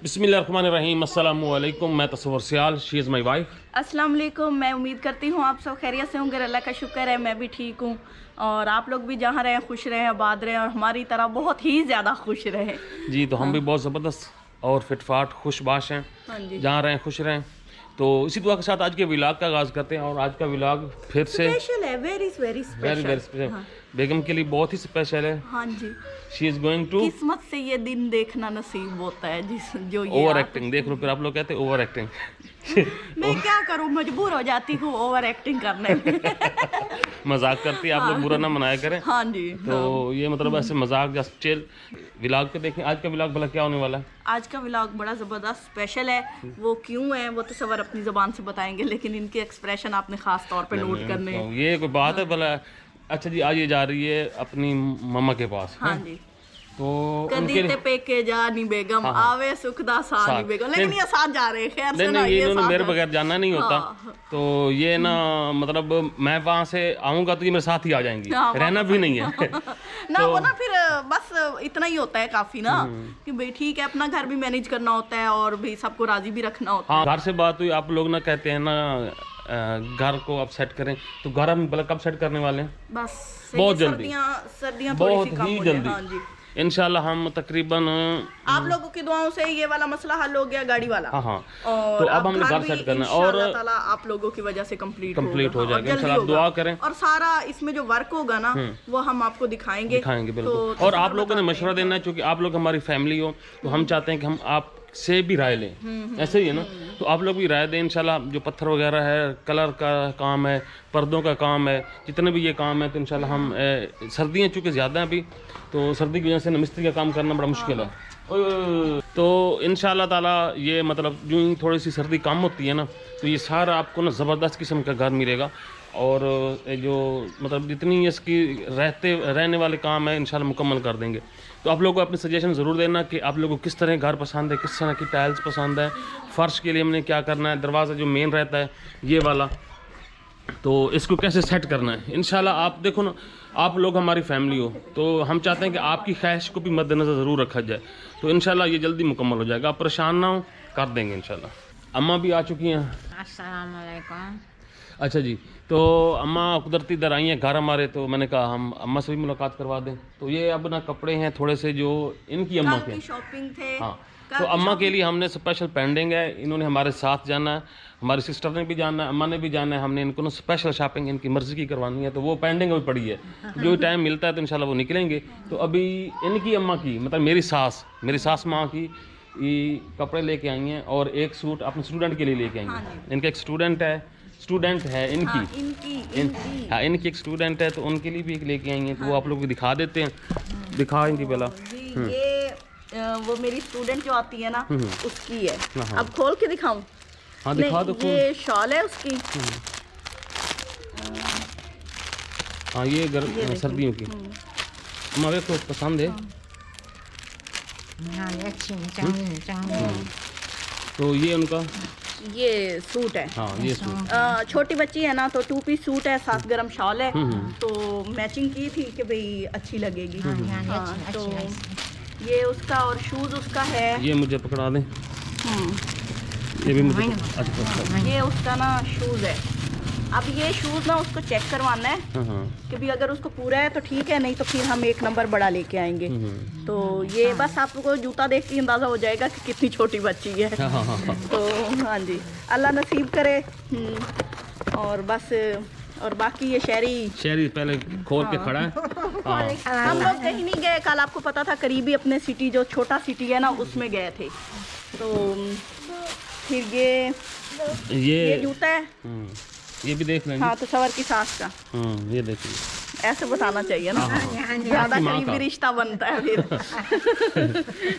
बिस्मिल्लाहिर्रहमानिर्रहीम। अस्सलामु अलैकुम। मैं तस्वर सियाल, शी इज़ माई वाइफ। अस्सलाम वालेकुम। मैं उम्मीद करती हूँ आप सब खैरियत से होंगे। अल्लाह का शुक्र है मैं भी ठीक हूँ और आप लोग भी जहाँ रहें खुश रहें, आबाद रहें और हमारी तरह बहुत ही ज़्यादा खुश रहें। जी, तो हम भी बहुत ज़बरदस्त और फिटफाट खुशबाश हैं। हाँ जी, जहाँ रहें खुश रहें। तो इसी दुआ के साथ आज के विलाग का आगाज़ करते हैं और आज का विलाग फिर से स्पेशल है, वेरी वेरी स्पेशल। स्पेशल। हाँ। बेगम के लिए बहुत ही स्पेशल है। हाँ जी, शी इज़ गोइंग टू किस्मत से ये दिन देखना नसीब होता है जो ये ओवर एक्टिंग। देख लो, फिर आप लोग कहते हैं ओवर एक्टिंग। मैं क्या करूँ, मजबूर हो जाती हूँ ओवर एक्टिंग करने में। मजाक करती है, आप लोग बुरा ना मनाया करें। हाँ जी, तो ये मतलब ऐसे मजाक जस्ट चिल विलाग पे देखें। आज का विलाग भला क्या होने वाला है? आज का व्लॉग बड़ा ज़बरदस्त स्पेशल है। वो क्यों है वो तो सवर अपनी ज़बान से बताएंगे, लेकिन इनके एक्सप्रेशन आपने ख़ास तौर पे नोट करने हैं। तो ये कोई बात है भला? अच्छा जी, आज ये जा रही है अपनी मम्मा के पास। हाँ हैं? जी, तो कदी ते पेके जानी बेगम हाँ, हाँ। आवे सुखदा सानी बेगम, लेकिन ये साथ जा रहे हैं। खैर से नहीं ना, नहीं, ये ये इन्होंने साथ मेरे जा- बगैर जाना नहीं होता। हाँ। तो ये ना मतलब मैं वहाँ से आऊँगा तो ये मेरे साथ ही आ जाएंगी। हाँ, रहना भी नहीं है। ना वो ना फिर बस इतना ही होता है काफी ना, कि भाई ठीक है अपना घर भी मैनेज करना होता है और भी सबको राजी भी रखना होता है। हाँ, घर से बात हुई। आप लोग ना कहते हैं ना घर को अब सेट करें, तो घर हम भला कब सेट करने वाले हैं? बस बहुत ये जल्दी। सर्दियाँ थोड़ी बहुत सी कम ही हो जाए। जल्दी। हाँ जी, इंशाल्लाह हम तकरीबन आप लोगों की दुआओं से ये वाला मसला हल हो गया, गाड़ी वाला। हाँ हाँ। और तो अब हमने घर भी सेट करना है इंशाअल्लाह और ताला आप लोगों की वजह से कंप्लीट हो हाँ, जाएगा। और जल्दी इंशाल्लाह होगा। दुआ करें। और सारा इसमें जो वर्क होगा ना वो हम आपको दिखाएंगे बिल्कुल। तो और आप लोगों ने मशवरा देना है, क्योंकि आप लोग हमारी फैमिली हो, तो हम चाहते हैं कि हम आप से भी राय लें। ऐसे ही है ना, तो आप लोग भी राय दें। इंशाल्लाह जो पत्थर वगैरह है, कलर का काम है, पर्दों का काम है, जितने भी ये काम है, तो इंशाल्लाह हम सर्दियाँ चूँकि ज़्यादा हैं अभी, तो सर्दी की वजह से ना मिस्त्री का काम करना बड़ा मुश्किल है। तो इंशाल्लाह ताला ये मतलब जो ही थोड़ी सी सर्दी कम होती है ना, तो ये सारा आपको ना ज़बरदस्त किस्म का घर मिलेगा। और जो मतलब जितनी इसकी रहने वाले काम है इंशाल्लाह मुकम्मल कर देंगे। तो आप लोगों को अपनी सजेशन ज़रूर देना कि आप लोगों को किस तरह घर पसंद है, किस तरह की टाइल्स पसंद है, फ़र्श के लिए हमने क्या करना है, दरवाज़ा जो मेन रहता है ये वाला, तो इसको कैसे सेट करना है। इंशाल्लाह आप देखो ना, आप लोग हमारी फैमिली हो, तो हम चाहते हैं कि आपकी ख्वाहिश को भी मद्देनज़र ज़रूर रखा जाए। तो इंशाल्लाह ये जल्दी मुकम्मल हो जाएगा, आप परेशान ना हो, कर देंगे इंशाल्लाह। अम्मा भी आ चुकी हैं। अस्सलाम वालेकुम। अच्छा जी, तो अम्मा कुदरती इधर आई हैं घर हमारे, तो मैंने कहा हम अम्मा से भी मुलाकात करवा दें। तो ये अब ना कपड़े हैं थोड़े से जो इनकी अम्मा के। शॉपिंग थे। हाँ, तो अम्मा के लिए हमने स्पेशल पेंडिंग है, इन्होंने हमारे साथ जाना है, हमारी सिस्टर ने भी जाना है, अम्मा ने भी जाना है। हमने इनको ना स्पेशल शॉपिंग इनकी मर्ज़ी की करवानी है, तो वो पेंडिंग अभी पड़ी है। जो टाइम मिलता है तो इंशाल्लाह वो निकलेंगे। तो अभी इनकी अम्मा की मतलब मेरी सास माँ की ये कपड़े लेके आई हैं और एक सूट अपने स्टूडेंट के लिए लेके आई हैं। इनका एक स्टूडेंट है इनकी। हाँ, इनकी एक स्टूडेंट है, तो उनके लिए भी एक लेके आई हैं। तो वो आप लोग को दिखा देते हैं, दिखाएंगे पहला। ये वो मेरी स्टूडेंट जो आती है ना उसकी है। अब खोल के दिखाऊं? हाँ, दिखा दो। ये शॉल है उसकी। हाँ, ये सर्दियों की। हमारे को पसंद है। हाँ, अच्छी चंगी। तो ये उनका ये सूट है। हाँ, ये सूट। छोटी बच्ची है ना, तो 2 पीस सूट है, साथ गरम शॉल है, तो मैचिंग की थी कि भाई अच्छी लगेगी। हाँ, तो ये उसका और शूज उसका है। ये मुझे पकड़ा दें। ये भी मुझे अच्छा। ये उसका ना शूज है। अब ये शूज ना उसको चेक करवाना है कि भी अगर उसको पूरा है तो ठीक है, नहीं तो फिर हम एक नंबर बड़ा लेके आएंगे। तो ये बस आपको जूता देख के अंदाजा हो जाएगा कि कितनी छोटी बच्ची है। तो हाँ जी, अल्लाह नसीब करे। और बस और बाकी ये शहरी पहले खोल के खड़ा है। हम लोग कहीं नहीं गए कल, आपको पता था करीबी अपने सिटी जो छोटा सिटी है ना उसमें गए थे। तो फिर ये जूता है, ये भी देख लेंगे। हाँ, तो सवर की सास का। ये देखिए, ऐसे बताना चाहिए ना, ज्यादा करीबी रिश्ता बनता है फिर।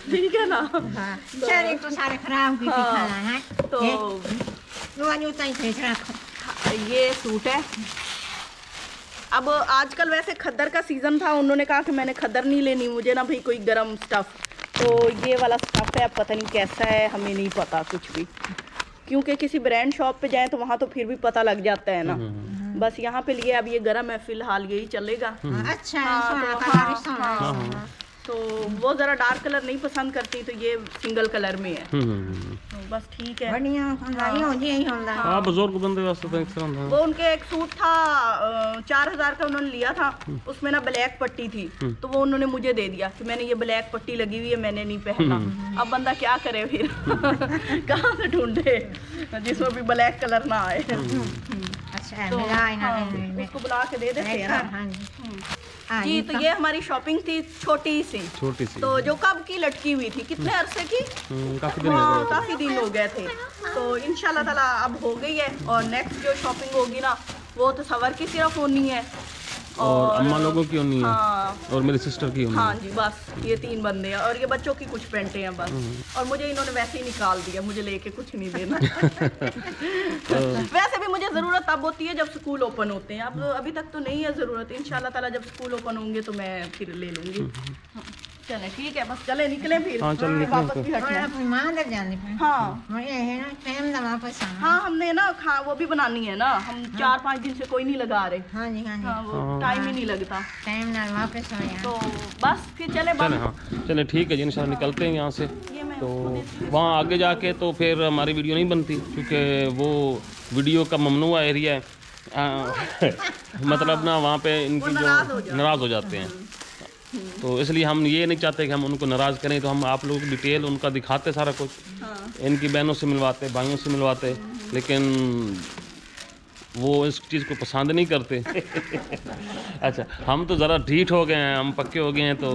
ठीक है ना। शरीर तो सारे खराब की खाना है। तो ये सूट है। अब आजकल वैसे खद्दर का सीजन था, उन्होंने कहा कि मैंने खद्दर नहीं लेनी, मुझे ना भाई कोई गरम स्टफ। तो ये वाला स्टफ है, अब पता नहीं कैसा है, हमें नहीं पता कुछ भी, क्योंकि किसी ब्रांड शॉप पे जाएं तो वहाँ तो फिर भी पता लग जाता है ना। बस यहाँ पे लिए अब ये गर्म है फिलहाल, यही चलेगा। अच्छा, तो वो ज़रा डार्क कलर नहीं पसंद करती, तो ये सिंगल कलर में है। तो बस ठीक है। बढ़िया खुदाई हो जी होंदा हाँ बुजुर्ग बंदे वास्ते तो इस तरह था। वो उनके एक सूट था 4000 का उन्होंने लिया था, उसमें ना ब्लैक पट्टी थी, तो वो उन्होंने मुझे दे दिया कि मैंने ये ब्लैक पट्टी लगी हुई है, मैंने नहीं पहना। अब बंदा क्या करे फिर कहाँ से ढूंढे जिसमें भी ब्लैक कलर ना आए। अच्छा तो मिला इना उसको बुला के दे देते हैं ना। हां जी तो ये हमारी शॉपिंग थी छोटी सी, तो जो कब की लटकी हुई थी, कितने अरसे की, काफी दिन हो हाँ गए। काफ़ी दिन हो गए थे। तो इंशाल्लाह ताला अब हो गई है, और नेक्स्ट जो शॉपिंग होगी ना वो तो सवर की सिर्फ होनी है, और अम्मा लोगों की होनी है, हाँ और मेरी सिस्टर की होनी हाँ है। जी बस ये 3 बंदे हैं, और ये बच्चों की कुछ पेंटें हैं बस। और मुझे इन्होंने वैसे ही निकाल दिया, मुझे लेके कुछ नहीं देना। वैसे भी मुझे ज़रूरत तब होती है जब स्कूल ओपन होते हैं, अब अभी तक तो नहीं है ज़रूरत। इंशाल्लाह ताला जब स्कूल ओपन होंगे तो मैं फिर ले लूँगी। चलें ठीक है, बस चले निकले फिर। हाँ, चलो निकलें वापस फिर। भी हटना है। अपनी मां दर जाने पे हाँ मुझे है ना टाइम दा वापस आना। हाँ हमने ना वो भी बनानी है ना, हम 4-5 दिन से कोई नहीं लगा रहे। हां जी हाँ वो टाइम ही नहीं लगता, टाइम ना वापस हो तो जाए। बस फिर चले चले बस। हाँ चले ठीक है जी, इंशाल्लाह निकलते हैं यहाँ से। ये मैं तो वहाँ आगे जाके तो फिर हमारी वीडियो नहीं बनती, क्योंकि वो वीडियो का ममनुआ एरिया है। मतलब ना वहाँ पे इनकी जो नाराज़ हो जाते हैं, तो इसलिए हम ये नहीं चाहते कि हम उनको नाराज़ करें। तो हम आप लोगों की डिटेल उनका दिखाते सारा कुछ, इनकी बहनों से मिलवाते, भाइयों से मिलवाते, लेकिन वो इस चीज़ को पसंद नहीं करते। अच्छा हम तो ज़रा ढीठ हो गए हैं, हम पक्के हो गए हैं, तो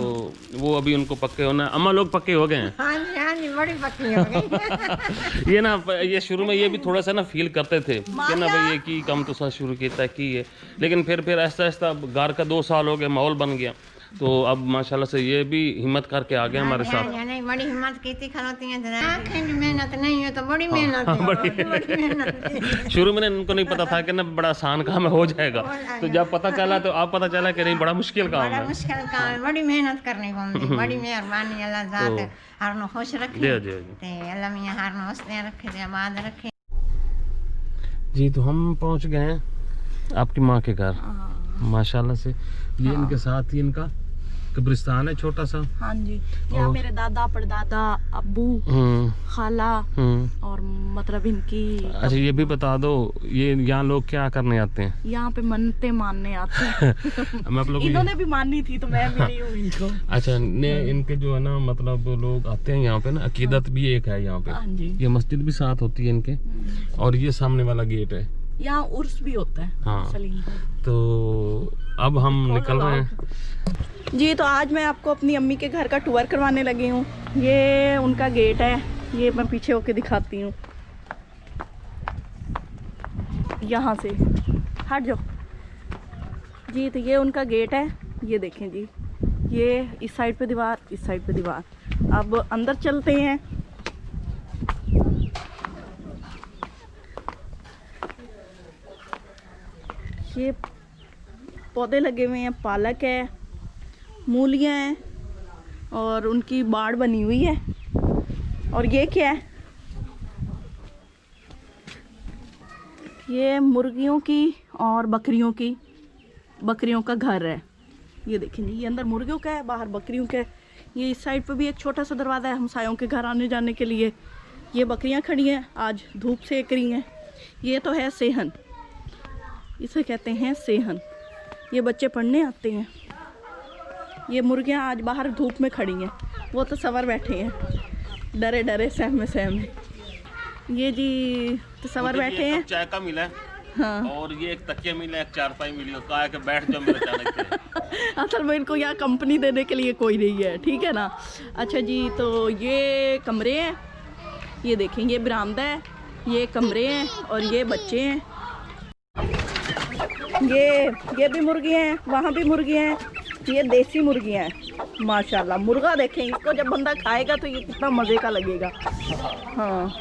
वो अभी उनको पक्के होना। अम्मा लोग पक्के हो गए हैं। हां जी बड़ी पक्की हो गई। ये ना ये शुरू में ये भी थोड़ा सा ना फील करते थे कि ना भाई ये की काम तो साथ शुरू किया की है, लेकिन फिर ऐसा ऐसा घर का 2 साल हो गए, माहौल बन गया, तो अब माशाल्लाह से ये भी हिम्मत करके आ गए हमारे साथ। नहीं बड़ी हिम्मत की थी, खलोती हैं जरा आंखें की मेहनत नहीं है तो बड़ी मेहनत है। बड़ी मेहनत है। शुरू में इनको नहीं पता था कि ना बड़ा आसान काम है, हो जाएगा, तो जब पता चला तो अब पता चला कि नहीं बड़ा मुश्किल काम बड़ा है। मुश्किल काम है, बड़ी मेहनत करनी पड़ती, बड़ी मेहरबानी अल्लाह ज़ात हर नो खुश रखे जी जी ते अल्लाह मियां हर नो हंसते रखे ते आबाद रखे। जी तो हम पहुंच गए हैं आपकी माँ के घर माशाल्लाह से। ये इनके साथ ही इनका कब्रिस्तान है छोटा सा। हाँ जी यहाँ मेरे दादा परदादा अब्बू खाला और मतलब इनकी। अच्छा ये भी बता दो, ये यहाँ लोग क्या करने आते हैं? यहाँ पे मन्नतें मानने आते हैं। मैं आप लोग इन्होंने भी मानी थी तो मैं मिली हूँ इनको। अच्छा ने इनके जो है ना मतलब लोग आते हैं यहाँ पे ना, अकीदत भी एक है यहाँ पे। हाँ जी ये मस्जिद भी साथ होती है इनके, और ये सामने वाला गेट है, यहाँ उर्स भी होता है। हाँ सलीम का। तो अब हम निकल रहे हैं जी। तो आज मैं आपको अपनी अम्मी के घर का टूर करवाने लगी हूँ। ये उनका गेट है, ये मैं पीछे होके दिखाती हूँ। यहाँ से हट जाओ जी। तो ये उनका गेट है, ये देखें जी, ये इस साइड पे दीवार, इस साइड पे दीवार। अब अंदर चलते हैं। ये पौधे लगे हुए हैं, पालक है, मूलियाँ हैं, और उनकी बाड़ बनी हुई है। और ये क्या है? ये मुर्गियों की और बकरियों का घर है। ये देखें जी, ये अंदर मुर्गियों का है, बाहर बकरियों का है। ये इस साइड पे भी एक छोटा सा दरवाज़ा है हमसायों के घर आने जाने के लिए। ये बकरियां खड़ी हैं, आज धूप सेक रही हैं। ये तो है सेहन, इसे कहते हैं सेहन। ये बच्चे पढ़ने आते हैं। ये मुर्गियां आज बाहर धूप में खड़ी हैं, वो तो सवर बैठे हैं डरे डरे सहमे। ये जी तो सवर बैठे हैं। चाय का मिला है, हाँ। और ये एक तकिया मिला, एक चारपाई मिली, कहा कि बैठ जाओ मेरे चालक पे। असल में इनको यहाँ कंपनी देने के लिए कोई नहीं है, ठीक है ना। अच्छा जी, तो ये कमरे हैं, ये देखें, ये बरामदा है, ये कमरे हैं, और ये बच्चे हैं। ये भी मुर्गियाँ हैं, वहाँ भी मुर्गियाँ हैं। ये देसी मुर्गियाँ हैं माशाल्लाह। मुर्गा देखें, इसको जब बंदा खाएगा तो ये कितना मज़े का लगेगा। हाँ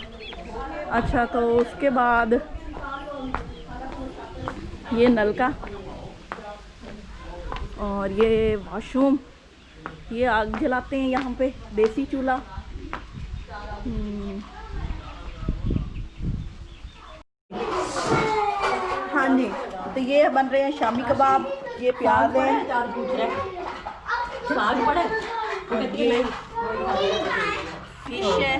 अच्छा, तो उसके बाद ये नलका, और ये वॉशरूम, ये आग जलाते हैं यहाँ पे, देसी चूल्हा। हाँ जी, तो ये बन रहे हैं शामी कबाब, ये प्याज है, साग पड़े, ये फिश है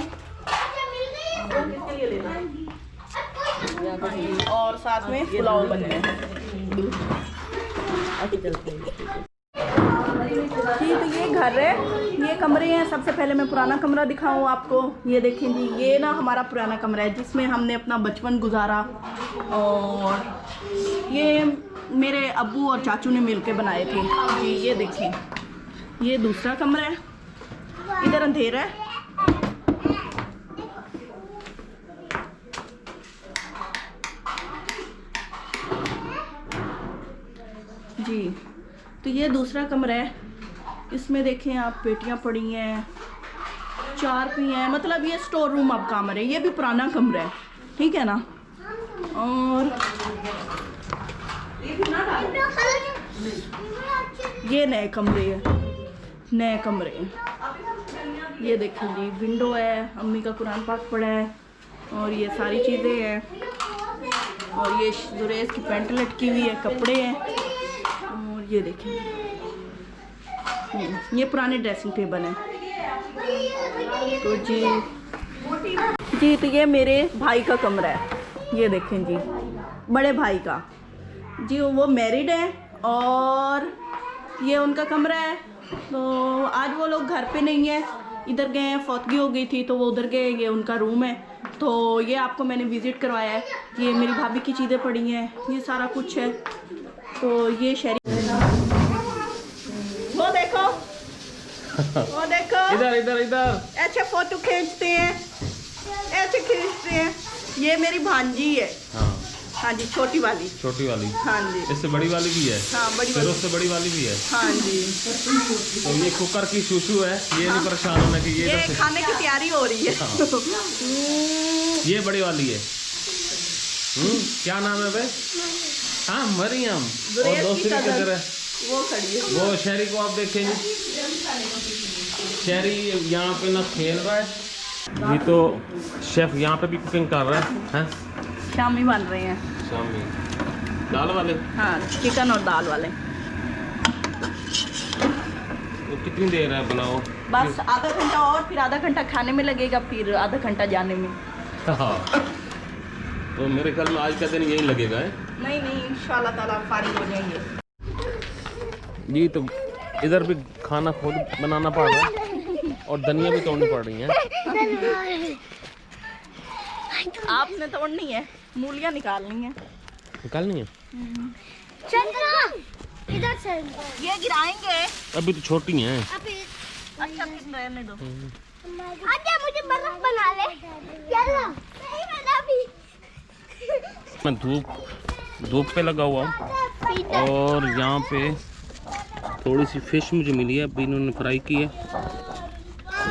और साथ में पुलाव बन रहे हैं। जी तो ये घर है, ये कमरे हैं। सबसे पहले मैं पुराना कमरा दिखाऊं आपको। ये देखें जी, ये ना हमारा पुराना कमरा है जिसमें हमने अपना बचपन गुजारा, और ये मेरे अब्बू और चाचू ने मिलके बनाए थे जी। ये देखें, ये दूसरा कमरा है, इधर अंधेरा है। जी तो ये दूसरा कमरा है, इसमें देखें आप पेटियां पड़ी हैं, चारपी हैं, मतलब ये स्टोर रूम अब कमरा है। ये भी पुराना कमरा है, ठीक है ना। और ये नए कमरे हैं, नए कमरे हैं। ये देखें जी, विंडो है, अम्मी का कुरान पाक पड़ा है, और ये सारी चीज़ें हैं। और ये जुरेज की पैंट लटकी हुई है, कपड़े हैं। और ये देखें, ये पुराने ड्रेसिंग टेबल हैं। तो जी तो ये मेरे भाई का कमरा है, ये देखें जी, बड़े भाई का जी। वो मैरिड है और ये उनका कमरा है। तो आज वो लोग घर पे नहीं है, इधर गए हैं, फौतगी हो गई थी तो वो उधर गए। ये उनका रूम है। तो ये आपको मैंने विज़िट करवाया है। ये मेरी भाभी की चीज़ें पड़ी हैं, ये सारा कुछ है। तो ये शहरी वो देखो इधर इधर इधर ऐसे फोटो खींचते हैं, ऐसे खींचते हैं। ये मेरी भांजी है। हाँ जी, छोटी वाली। छोटी वाली, हाँ जी। इससे बड़ी वाली भी है। हाँ, बड़ी फिर उससे बड़ी वाली भी है। हाँ जी। तो ये कुकर की शूशू है, ये नहीं परेशान होना कि ये खाने की तैयारी हो रही है। ये बड़ी वाली है। क्या नाम है भाई? हाँ, मरियम। और दूसरी किधर है? वो खड़ी है। वो शहरी को आप देखेंगे, शहरी यहाँ पे ना खेल रहा है जी। तो शेफ यहाँ पे भी कुकिंग कर रहा है। शामी बन रहे हैं, शामी दाल वाले। हाँ, चिकन और दाल वाले। तो कितनी देर है बनाओ? बस आधा घंटा और, फिर आधा घंटा खाने में लगेगा, फिर आधा घंटा जाने में। हाँ, तो मेरे ख्याल में आज का दिन यही लगेगा है? नहीं, इंशाल्लाह ताला फारिग हो जाएंगे जी। तो इधर भी खाना खुद बनाना पड़ रहा है और धनिया भी तोड़नी पड़ रही है। आपने तोड़नी है, मूलियाँ निकालनी है। निकालनी है? चंद्रा इधर से ये गिराएंगे। अभी तो छोटी हैं। अच्छा, फिर रहने दो। आजा, मुझे बर्फ बना ले। चलो नहीं बना भी। मैं धूप पे लगा हुआ हूँ, और यहाँ पे थोड़ी सी फिश मुझे मिली है, अभी इन्होंने फ्राई की है। तो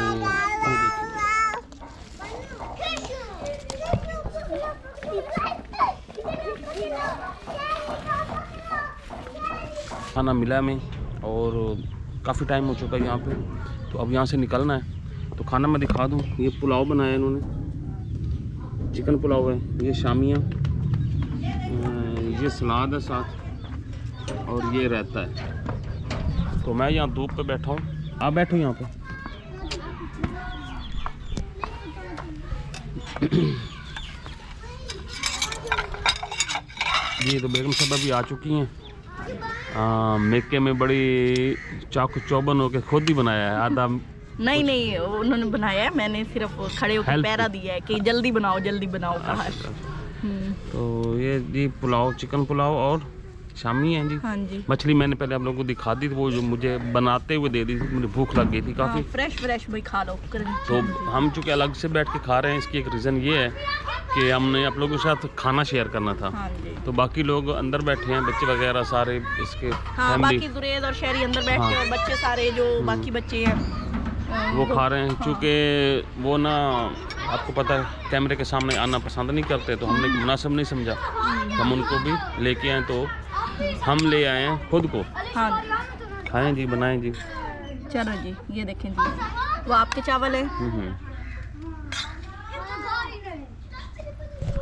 खाना मिला हमें, और काफ़ी टाइम हो चुका है यहाँ पे। तो अब यहाँ से निकलना है। तो खाना मैं दिखा दूँ। ये पुलाव बनाया इन्होंने, चिकन पुलाव है, ये शामियाँ, ये सलाद है साथ, और ये रहता है। तो मैं यहाँ धूप पे बैठा हूँ, आप बैठो यहाँ पे। जी तो बेगम साहब भी आ चुकी हैं। मेके में बड़ी चाकू चौबन होके खुद ही बनाया है आधा। नहीं, उन्होंने बनाया है, मैंने सिर्फ खड़े होकर पैरा दिया है कि जल्दी बनाओ कहा है। तो ये जी पुलाव, चिकन पुलाव और शामी है जी। हाँ जी। मछली मैंने पहले आप लोगों को दिखा दी थी, वो जो मुझे बनाते हुए दे दी थी, मुझे भूख लग गई थी काफ़ी। फ्रेश भाई खा लो। तो हम चूँकि अलग से बैठ के खा रहे हैं, इसकी एक रीज़न ये है कि हमने आप लोगों के साथ खाना शेयर करना था। हाँ जी। तो बाकी लोग अंदर बैठे हैं, बच्चे वगैरह सारे इसके फैमिली, बाकी जुरेद और शहरी अंदर बैठ के, और बच्चे सारे जो बाकी बच्चे हैं वो खा रहे हैं। चूँकि वो ना, आपको पता है, कैमरे के सामने आना पसंद नहीं करते, तो हमने मुनासिब नहीं समझा, हम उनको भी लेके आए। तो हम ले आए हैं खुद को। हाँ, खाएं जी, बनाएं जी। चलो जी, ये देखें जी, वो आपके चावल है।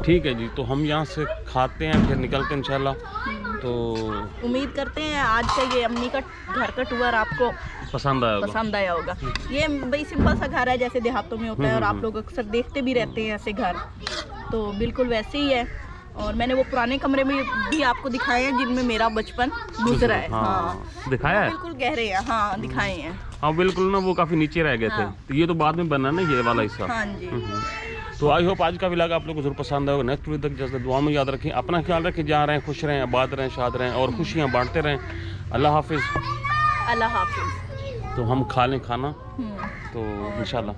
ठीक है जी। तो हम यहाँ से खाते हैं, फिर निकलते हैं इंशाल्लाह। तो उम्मीद करते हैं आज का ये अम्मी का घर का टूर आपको पसंद आया होगा। पसंद आया होगा। ये भाई सिंपल सा घर है जैसे देहातों में होता है और आप लोग अक्सर देखते भी रहते हैं ऐसे घर, तो बिल्कुल वैसे ही है। और मैंने वो पुराने कमरे में भी आपको दिखाए हैं जिनमें मेरा बचपन गुजरा है। हाँ दिखाया है, बिल्कुल गहरे हैं। हाँ दिखाए हैं। हाँ बिल्कुल ना, वो काफ़ी नीचे रह गए थे, तो ये तो बाद में बना ना ये वाला हिस्सा। हाँ जी। तो आई होप आज का व्लॉग आप लोगों को जरूर पसंद आएगा। नेक्स्ट वीडियो तक जैसे दुआ में याद रखें, अपना ख्याल रखें, जा रहे हैं खुश रहें, आबाद रहें, शाद रहें और खुशियाँ बांटते रहें। अल्लाह हाफिज़। अल्लाह हाफिज़। तो हम खा लें खाना तो इंशाल्लाह।